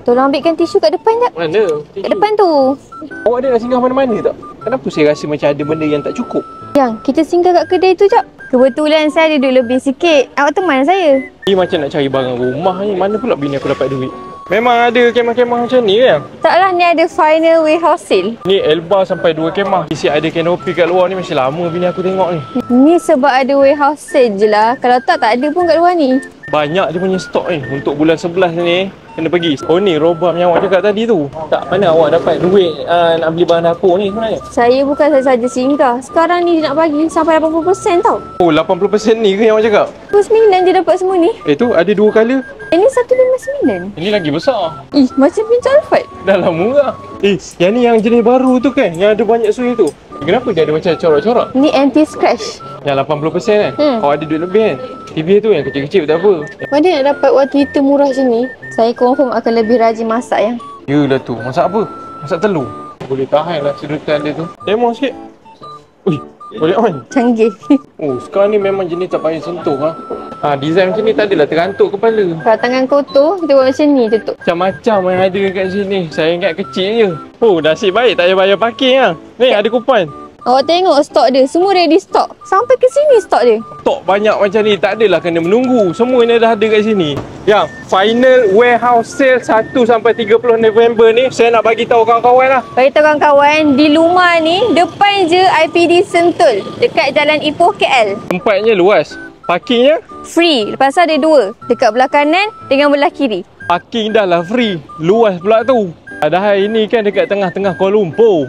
Tolong ambilkan tisu kat depan jap. Mana? Kat depan tu. Awak ada nak singgah mana-mana tak? Kenapa saya rasa macam ada benda yang tak cukup? Yang, kita singgah kat kedai tu jap. Kebetulan saya ada duit lebih sikit. Awak teman saya. Ni macam nak cari barang rumah ni. Mana pula bini aku dapat duit? Memang ada kemah-kemah macam ni kan? Taklah, ni ada final warehouse sale. Ni Elba sampai 2 kemah. Isi ada kanopi kat luar ni. Masih lama bini aku tengok ni. Ni sebab ada warehouse sale je lah. Kalau tak ada pun kat luar ni. Banyak dia punya stok ni. Untuk bulan 11 ni kena pergi. Oh ni robam yang awak cakap tadi tu. Tak, mana awak dapat duit nak beli bahan dapur ni sebenarnya? Saya bukan saja singgah. Sekarang ni dia nak bagi sampai 80% tau. Oh 80% ni ke yang awak cakap? 29 je dapat semua ni. Tu ada 2 color. Ini 159. Ini lagi besar. Ih, macam pintu Alphard. Dah lah murah. Yang ni yang jenis baru tu kan? Yang ada banyak suih tu. Kenapa dia ada macam corak-corak? Ni anti-scratch. Yang 80% kan? Kau ada duit lebih kan? TV tu yang kecil-kecil tak apa. Mana nak dapat water heater murah macam ni? Saya confirm akan lebih rajin masak ya. Yelah tu. Masak apa? Masak telur. Boleh tahan lah sedutan dia tu. Demo sikit. Ui, boleh on. Canggih. Oh, sekarang ni memang jenis tak payah sentuh ha. Design macam ni tak adalah terantuk kepala. Kalau tangan kotor, kita buat macam ni tutup. Macam-macam yang ada kat sini. Saya ingat kecil je. Oh, nasib baik tak payah bayar parking lah. Ni ada kupon. Awak tengok stok dia. Semua ready stok. Sampai ke sini stok dia. Stok banyak macam ni. Tak adalah kena menunggu. Semua ni dah ada kat sini. Yang final warehouse sale 1 sampai 30 November ni. Saya nak bagi tahu kawan-kawan lah. Bagi tahu kawan-kawan, di Luma ni, depan je IPD Sentul. Dekat Jalan Ipoh KL. Tempatnya luas. Parkingnya? Free. Lepas tu ada 2. Dekat belah kanan dengan belah kiri. Parking dah lah free. Luas pula tu. Padahal ini kan dekat tengah-tengah Kuala Lumpur.